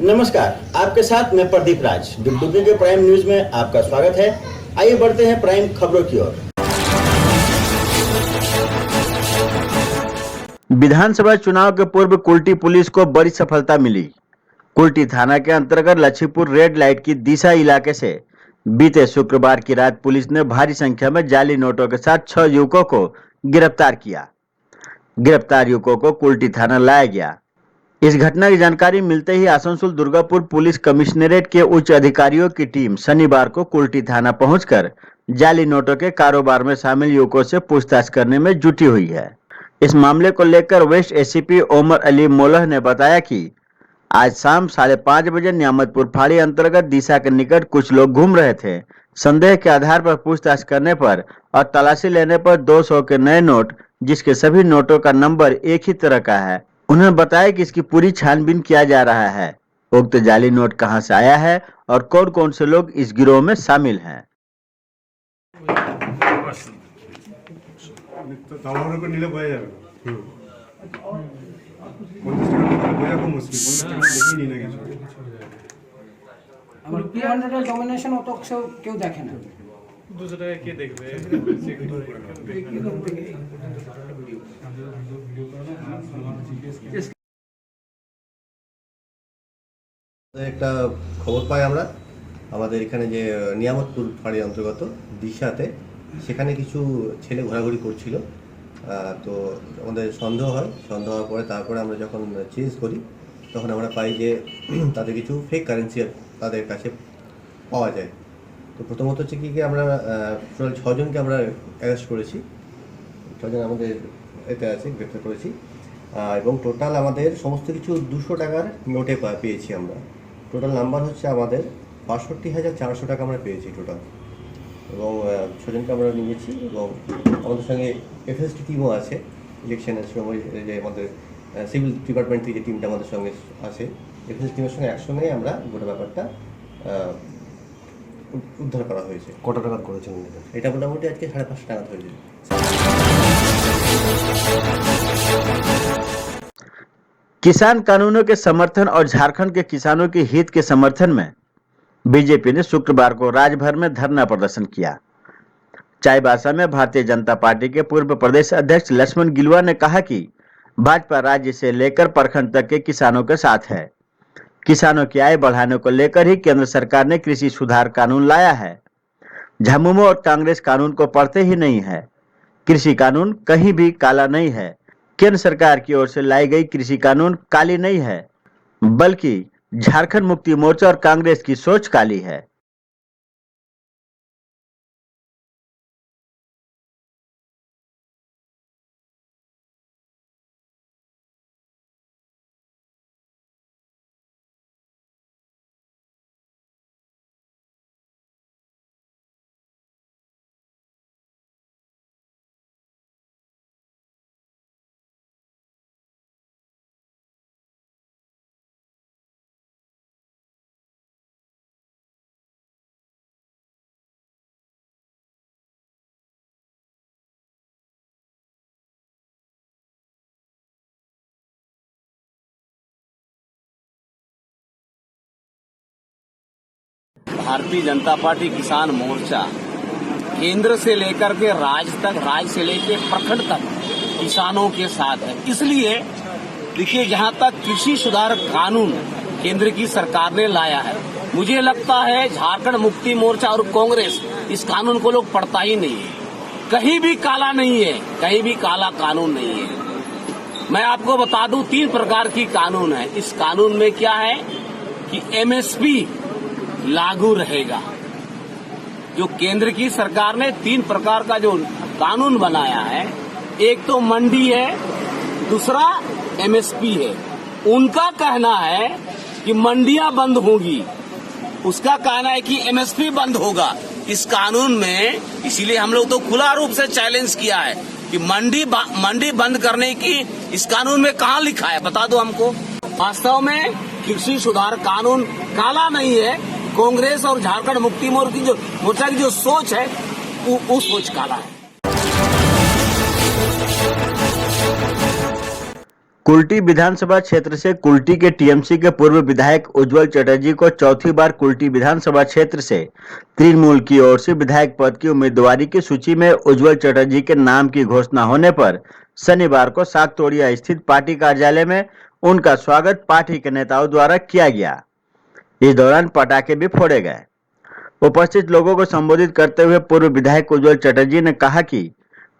नमस्कार, आपके साथ मैं प्रदीप राज। डुगडुगी के प्राइम न्यूज में आपका स्वागत है। आइए बढ़ते हैं प्राइम खबरों की ओर। विधानसभा चुनाव के पूर्व कुल्टी पुलिस को बड़ी सफलता मिली। कुल्टी थाना के अंतर्गत लक्ष्मीपुर रेड लाइट की दिशा इलाके से बीते शुक्रवार की रात पुलिस ने भारी संख्या में जाली नोटों के साथ 6 युवकों को गिरफ्तार किया। गिरफ्तार युवकों को कुल्टी थाना लाया गया। इस घटना की जानकारी मिलते ही आसनसोल दुर्गापुर पुलिस कमिश्नरेट के उच्च अधिकारियों की टीम शनिवार को कुल्टी थाना पहुंचकर जाली नोटों के कारोबार में शामिल युवकों से पूछताछ करने में जुटी हुई है। इस मामले को लेकर वेस्ट एसीपी ओमर अली मोलह ने बताया कि आज शाम 5:30 बजे नियामतपुर फाड़ी अंतर्गत दिशा के निकट कुछ लोग घूम रहे थे। संदेह के आधार पर पूछताछ करने पर और तलाशी लेने पर 200 के नए नोट, जिसके सभी नोटों का नंबर एक ही तरह का है। उन्होंने बताया कि इसकी पूरी छानबीन किया जा रहा है। उक्त जाली नोट कहां से आया है और कौन कौन से लोग इस गिरोह में शामिल हैं। ডমিনেশন অত কেউ দেখে না। 200 টাকা কে দেখবে? একটা খবর পাই আমরা আমাদের এখানে যে নিয়ামতপুর ফাঁড়ির অন্তর্গত দিশাতে, সেখানে কিছু ছেলে ঘোরাঘুরি করছিল। তো আমাদের সন্দেহ হওয়ার পরে তারপরে আমরা যখন চেঞ্জ করি তখন আমরা পাই যে তাদের কিছু ফেক কারেন্সি তাদের কাছে পাওয়া যায়। তো প্রথমত হচ্ছে কি আমরা টোটাল 6 জনকে আমরা অ্যারেস্ট করেছি। 6 জন আমাদের এতে আছে, গ্রেপ্তার করেছি। এবং টোটাল আমাদের সমস্ত কিছু 200 টাকার নোটে পেয়েছি আমরা। টোটাল নাম্বার হচ্ছে আমাদের ৬২,৪০০ টাকা আমরা পেয়েছি টোটাল। এবং 6 জনকে আমরা নিয়েছি এবং আমাদের সঙ্গে এফএসটি টিমও আছে। ইলেকশনের সময় যে আমাদের সিভিল ডিপার্টমেন্ট থেকে যে টিমটা আমাদের সঙ্গে আছে, এফএসটি টিমের সঙ্গে একসঙ্গে আমরা গোটা ব্যাপারটা উদ্ধার করা হয়েছে। কত টাকা করেছেন এটা? মোটামুটি আজকে ৫৫০ টাকা হয়েছে। किसान कानूनों के समर्थन और झारखंड के किसानों के हित के समर्थन में बीजेपी ने शुक्रवार को राज्यभर में धरना प्रदर्शन किया। चाईबासा में भारतीय जनता पार्टी के पूर्व प्रदेश अध्यक्ष लक्ष्मण गिलुआ ने कहा कि भाजपा राज्य से लेकर प्रखंड तक के किसानों के साथ है। किसानों की आय बढ़ाने को लेकर ही केंद्र सरकार ने कृषि सुधार कानून लाया है। झामुमो और कांग्रेस कानून को पढ़ते ही नहीं है। कृषि कानून कहीं भी काला नहीं है। केंद्र सरकार की ओर से लाई गई कृषि कानून काली नहीं है, बल्कि झारखंड मुक्ति मोर्चा और कांग्रेस की सोच काली है। भारतीय जनता पार्टी किसान मोर्चा केंद्र से लेकर के राज्य तक, राज्य से लेकर प्रखंड तक किसानों के साथ है। इसलिए देखिए, जहां तक कृषि सुधार कानून केंद्र की सरकार ने लाया है, मुझे लगता है झारखंड मुक्ति मोर्चा और कांग्रेस इस कानून को लोग पढ़ता ही नहीं है। कहीं भी काला नहीं है, कहीं भी काला कानून नहीं है। मैं आपको बता दूं, 3 प्रकार की कानून है। इस कानून में क्या है कि एमएसपी लागू रहेगा। जो केंद्र की सरकार ने 3 प्रकार का जो कानून बनाया है, एक तो मंडी है, दूसरा एमएसपी है। उनका कहना है कि मंडियां बंद होंगी, उसका कहना है कि एमएसपी बंद होगा इस कानून में। इसीलिए हम लोग तो खुला रूप से चैलेंज किया है कि मंडी बंद करने की इस कानून में कहां लिखा है, बता दो हमको। वास्तव में कृषि सुधार कानून काला नहीं है। कांग्रेस और झारखंड मुक्ति मोर्चा की जो सोच है वो सोच काला है। कुल्टी विधानसभा क्षेत्र से कुल्टी के टीएमसी के पूर्व विधायक उज्जवल चटर्जी को चौथी बार कुल्टी विधानसभा क्षेत्र से तृणमूल की ओर से विधायक पद की उम्मीदवारी की सूची में उज्जवल चटर्जी के नाम की घोषणा होने पर शनिवार को सागतोड़िया स्थित पार्टी कार्यालय में उनका स्वागत पार्टी के नेताओं द्वारा किया गया। इस दौरान पटाखे भी फोड़े गए। उपस्थित लोगों को संबोधित करते हुए पूर्व विधायक उज्जवल चटर्जी ने कहा कि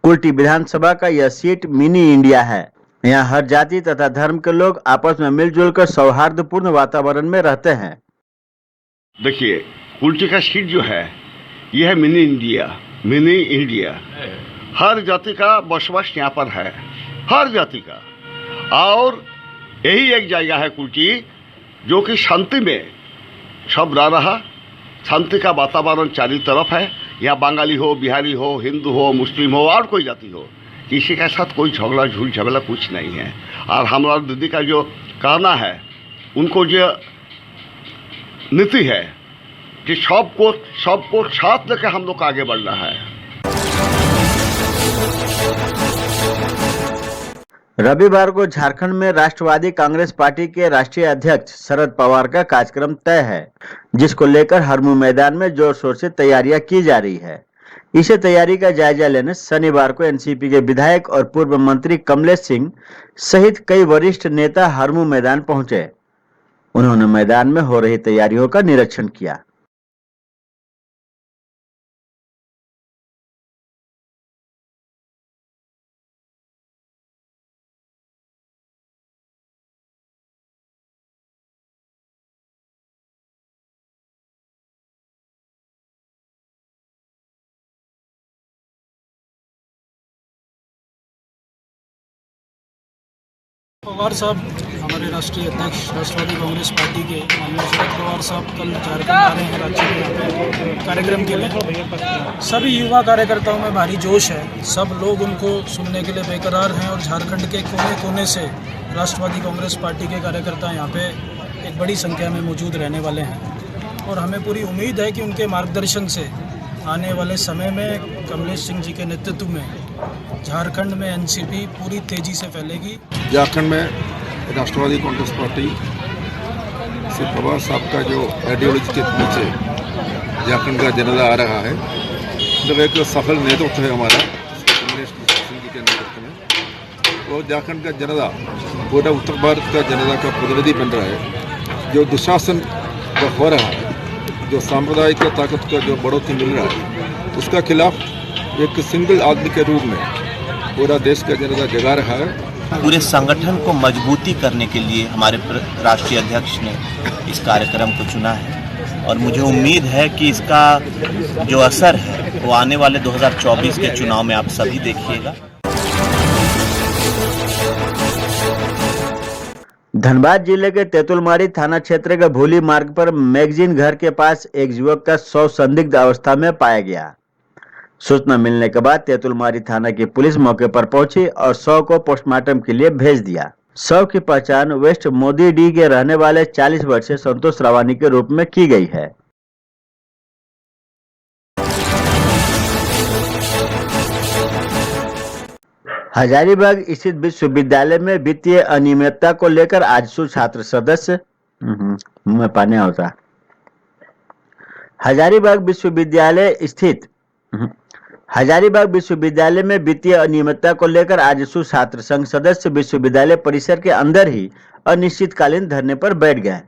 कुल्टी विधानसभा का यह सीट मिनी इंडिया है। यहाँ हर जाति तथा धर्म के लोग आपस में मिलजुल कर सौहार्दपूर्ण वातावरण में रहते हैं। देखिए, कुल्टी का सीट जो है यह है मिनी इंडिया। हर जाति का बसवास यहाँ पर है, हर जाति का। और यही एक जगह है कुल्टी जो कि शांति में सब रह रहा, शांति का वातावरण चारों तरफ है। यहाँ बंगाली हो, बिहारी हो, हिंदू हो, मुस्लिम हो और कोई जाति हो, किसी के साथ कोई झगड़ा झमेला कुछ नहीं है। और हमारा दीदी का जो कहना है, उनको जो नीति है कि सबको साथ लेकर हम लोग आगे बढ़ना है। रविवार को झारखंड में राष्ट्रवादी कांग्रेस पार्टी के राष्ट्रीय अध्यक्ष शरद पवार का कार्यक्रम तय है, जिसको लेकर हरमू मैदान में जोर शोर से तैयारियां की जा रही है। इसे तैयारी का जायजा लेने शनिवार को एनसीपी के विधायक और पूर्व मंत्री कमलेश सिंह सहित कई वरिष्ठ नेता हरमू मैदान पहुंचे। उन्होंने मैदान में हो रही तैयारियों का निरीक्षण किया। पवार साहब हमारे राष्ट्रीय अध्यक्ष राष्ट्रवादी कांग्रेस पार्टी के माननीय शरद पवार साहब कल झारखंड आ रहे हैं राज्य में यहाँ पे कार्यक्रम के लिए। सभी युवा कार्यकर्ताओं में भारी जोश है, सब लोग उनको सुनने के लिए बेकरार हैं और झारखंड के कोने कोने से राष्ट्रवादी कांग्रेस पार्टी के कार्यकर्ता यहाँ पे एक बड़ी संख्या में मौजूद रहने वाले हैं। और हमें पूरी उम्मीद है कि उनके मार्गदर्शन से आने वाले समय में कमलेश सिंह जी के नेतृत्व में झारखंड में एनसीपी पूरी तेजी से फैलेगी। झारखंड में राष्ट्रवादी कांग्रेस पार्टी से पवार साहब का जो आइडियोलॉजी के पीछे झारखंड का जनता आ रहा है, जब एक सफल नेतृत्व है हमारा कमलेश सिंह जी के नेतृत्व में, और झारखंड का जनता पूरा उत्तर भारत का जनता का प्रतिनिधि बन रहा है। जो दुशासन का हो रहा है, जो सांप्रदायिक ताकत का जो बढ़ोतरी मिल रहा है, उसका खिलाफ एक सिंगल आदमी के रूप में पूरा देश का जनता जगा रहा है। पूरे संगठन को मजबूती करने के लिए हमारे राष्ट्रीय अध्यक्ष ने इस कार्यक्रम को चुना है और मुझे उम्मीद है कि इसका जो असर है वो आने वाले 2024 के चुनाव में आप सभी देखिएगा। धनबाद जिले के तेतुलमारी थाना क्षेत्र के भूली मार्ग पर मैगजीन घर के पास एक युवक का शव संदिग्ध अवस्था में पाया गया। सूचना मिलने के बाद तेतुलमारी थाना की पुलिस मौके पर पहुंची और शव को पोस्टमार्टम के लिए भेज दिया। शव की पहचान वेस्ट मोदी डी के रहने वाले 40 वर्षीय संतोष रावानी के रूप में की गई है। हजारीबाग स्थित विश्वविद्यालय में वित्तीय अनियमितता को लेकर आजसू छात्र सदस्य मैं पाने होता हजारीबाग विश्वविद्यालय में वित्तीय अनियमितता को लेकर आजसू छात्र संघ सदस्य विश्वविद्यालय परिसर के अंदर ही अनिश्चितकालीन धरने पर बैठ गए।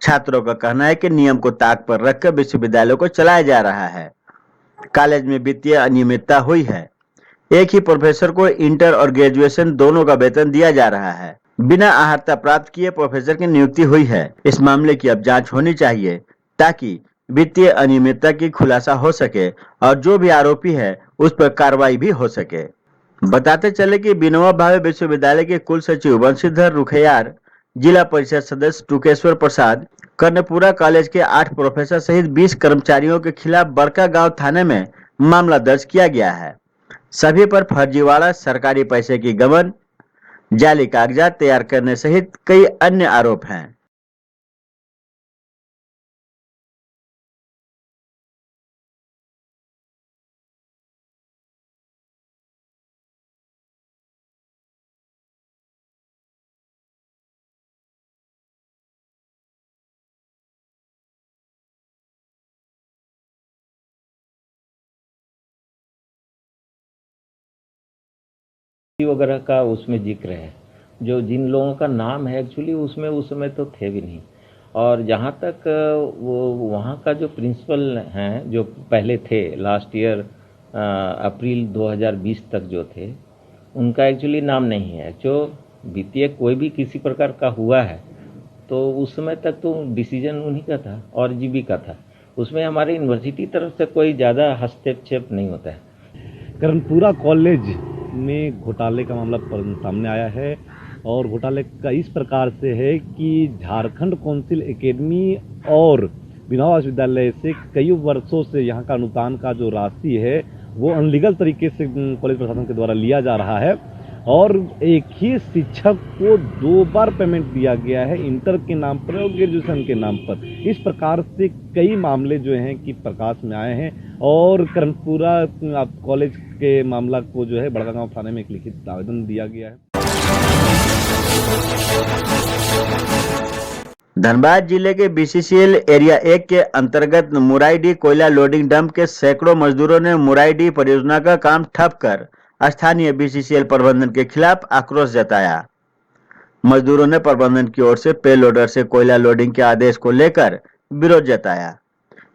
छात्रों का कहना है कि नियम को ताक पर रखकर विश्वविद्यालय को चलाया जा रहा है। कॉलेज में वित्तीय अनियमितता हुई है। एक ही प्रोफेसर को इंटर और ग्रेजुएशन दोनों का वेतन दिया जा रहा है। बिना अहर्ता प्राप्त किए प्रोफेसर की नियुक्ति हुई है। इस मामले की अब जांच होनी चाहिए ताकि वित्तीय अनियमितता की खुलासा हो सके और जो भी आरोपी है उस पर कार्रवाई भी हो सके। बताते चले कि विनोबा भावे विश्वविद्यालय के कुल सचिव वंशीधर रुखयार, जिला परिषद सदस्य टुकेश्वर प्रसाद, कर्णपुरा कॉलेज के 8 प्रोफेसर सहित 20 कर्मचारियों के खिलाफ बड़का गांव थाने में मामला दर्ज किया गया है। सभी पर फर्जीवाड़ा, सरकारी पैसे की गबन, जाली कागजात तैयार करने सहित कई अन्य आरोप हैं। वगैरह का उसमें जिक्र है। जो जिन लोगों का नाम है एक्चुअली उसमें उस समय तो थे भी नहीं। और जहाँ तक वो वहाँ का जो प्रिंसिपल हैं जो पहले थे लास्ट ईयर अप्रैल 2020 तक जो थे, उनका एक्चुअली नाम नहीं है। जो वित्तीय कोई भी किसी प्रकार का हुआ है तो उस समय तक तो डिसीजन उन्हीं का था और जीबी का था। उसमें हमारे यूनिवर्सिटी तरफ से कोई ज़्यादा हस्तक्षेप नहीं होता है। कर्णपुरा कॉलेज में घोटाले का मामला सामने आया है और घोटाले का इस प्रकार से है कि झारखंड कौंसिल एकेडमी और विनोबा विश्वविद्यालय से कई वर्षों से यहाँ का अनुदान का जो राशि है वो अनलीगल तरीके से कॉलेज प्रशासन के द्वारा लिया जा रहा है और एक ही शिक्षक को 2 बार पेमेंट दिया गया है, इंटर के नाम पर और ग्रेजुएशन के नाम पर। इस प्रकार से कई मामले जो हैं कि प्रकाश में आए हैं और कर्णपुरा कॉलेज के मामला को जो है बड़कागांव थाने में एक लिखित आवेदन दिया गया है। धनबाद जिले के बीसीसीएल एरिया 1 के अंतर्गत मुराईडीह कोयला लोडिंग डंप के सैकड़ों मजदूरों ने मुराईडीह परियोजना का काम ठप कर स्थानीय बीसीसीएल प्रबंधन के खिलाफ आक्रोश जताया। मजदूरों ने प्रबंधन की ओर से पे लोडर से कोयला लोडिंग के आदेश को लेकर विरोध जताया।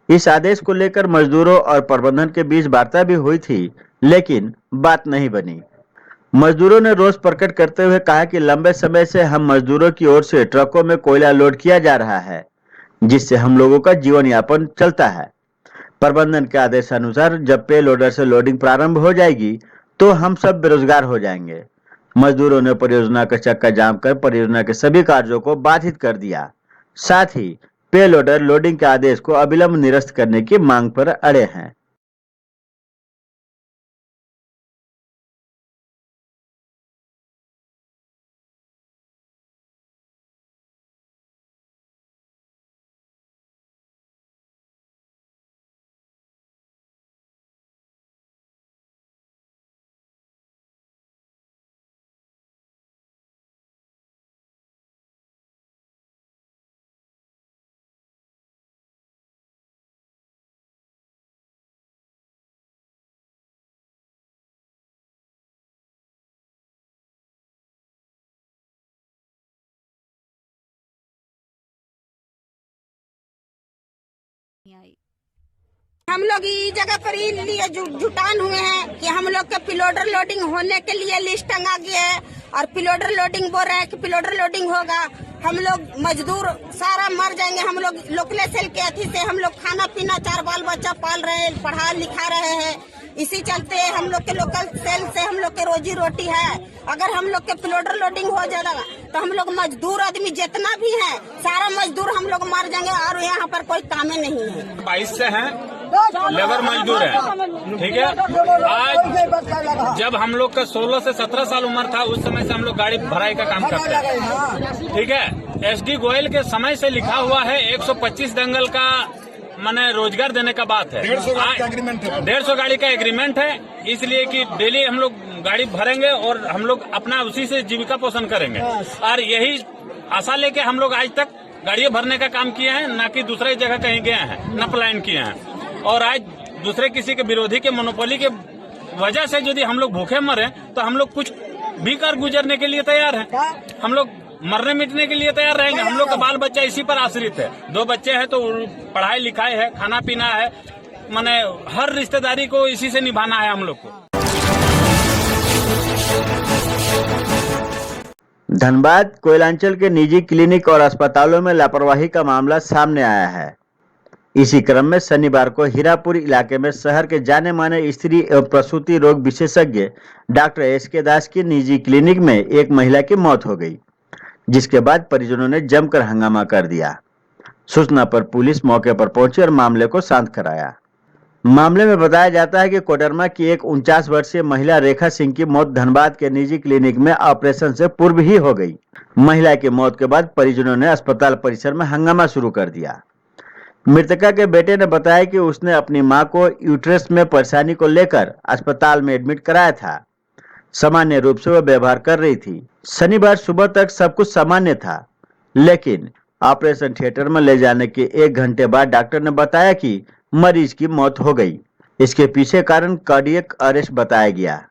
इस आदेश को लेकर मजदूरों और प्रबंधन के बीच वार्ता भी हुई थी, लेकिन बात नहीं बनी। मजदूरों ने रोष प्रकट करते हुए कहा कि लंबे समय से हम मजदूरों की ओर से ट्रकों में कोयला लोड किया जा रहा है, जिससे हम लोगों का जीवन यापन चलता है। प्रबंधन के आदेशानुसार जब पे लोडर से लोडिंग प्रारंभ हो जाएगी तो हम सब बेरोजगार हो जाएंगे। मजदूरों ने परियोजना का चक्का जाम कर परियोजना के सभी कार्यों को बाधित कर दिया। साथ ही पे लोडर लोडिंग के आदेश को अविलंब निरस्त करने की मांग पर अड़े हैं। हम लोग इस जगह पर लिए जुटान हुए हैं कि हम लोग के पिलोडर लोडिंग होने के लिए लिस्ट टंगा गया है और पिलोडर लोडिंग बोल रहे हैं कि पिलोडर लोडिंग होगा। हम लोग मजदूर सारा मर जाएंगे। हम लोग लोकल सेल के अथी से हम लोग खाना पीना 4 बाल बच्चा पाल रहे हैं, पढ़ा लिखा रहे हैं। इसी चलते हम लोग के लोकल सेल से हम लोग के रोजी रोटी है। अगर हम लोग के पिलोडर लोडिंग हो जाएगा तो हम लोग मजदूर आदमी जितना भी है सारा मजदूर हम लोग मर जाएंगे और यहाँ पर कोई काम नहीं है। 22 से हैं लेबर मजदूर है, ठीक है। आज जब हम लोग का 16 से 17 साल उम्र था उस समय से हम लोग गाड़ी भराई का काम करते हैं, ठीक है। एसडी गोयल के समय से लिखा हुआ है 125 दंगल का माने रोजगार देने का बात है। 150 गाड़ी का एग्रीमेंट है, इसलिए कि डेली हम लोग गाड़ी भरेंगे और हम लोग अपना उसी से जीविका पोषण करेंगे। और यही आशा लेके हम लोग आज तक गाड़ियां भरने का काम किए हैं, न कि दूसरे जगह कहीं गए हैं, न पलायन किए हैं। और आज दूसरे किसी के विरोधी के मोनोपोली के वजह से यदि हम लोग भूखे मरे तो हम लोग कुछ भी कर गुजरने के लिए तैयार हैं। हम लोग मरने मिटने के लिए तैयार रहेंगे। हम लोग का बाल बच्चा इसी पर आश्रित है। 2 बच्चे हैं तो पढ़ाई लिखाई है, खाना पीना है, माने हर रिश्तेदारी को इसी से निभाना है हम लोग को। धनबाद कोयलांचल के निजी क्लिनिक और अस्पतालों में लापरवाही का मामला सामने आया है। इसी क्रम में शनिवार को हीरापुर इलाके में शहर के जाने माने स्त्री एवं प्रसूति रोग विशेषज्ञ डॉक्टर SK दास की निजी क्लिनिक में एक महिला की मौत हो गई, जिसके बाद परिजनों ने जमकर हंगामा कर दिया। सूचना पर पुलिस मौके पर पहुंची और मामले को शांत कराया। मामले में बताया जाता है कि कोडरमा की एक 49 वर्षीय महिला रेखा सिंह की मौत धनबाद के निजी क्लिनिक में ऑपरेशन से पूर्व ही हो गई। महिला की मौत के बाद परिजनों ने अस्पताल परिसर में हंगामा शुरू कर दिया। मृतका के बेटे ने बताया कि उसने अपनी मां को यूट्रस में परेशानी को लेकर अस्पताल में एडमिट कराया था। सामान्य रूप से वह व्यवहार कर रही थी। शनिवार सुबह तक सब कुछ सामान्य था, लेकिन ऑपरेशन थिएटर में ले जाने के 1 घंटे बाद डॉक्टर ने बताया कि मरीज की मौत हो गई। इसके पीछे कारण कार्डियक अरेस्ट बताया गया।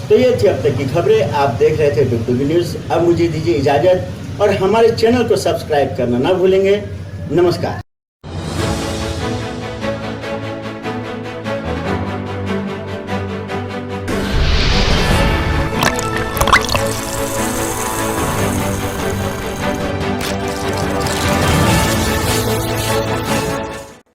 तो ये थी अब तक की खबरें। आप देख रहे थे डुगडुगी न्यूज़। अब मुझे दीजिए इजाज़त और हमारे चैनल को सब्सक्राइब करना ना भूलेंगे। नमस्कार।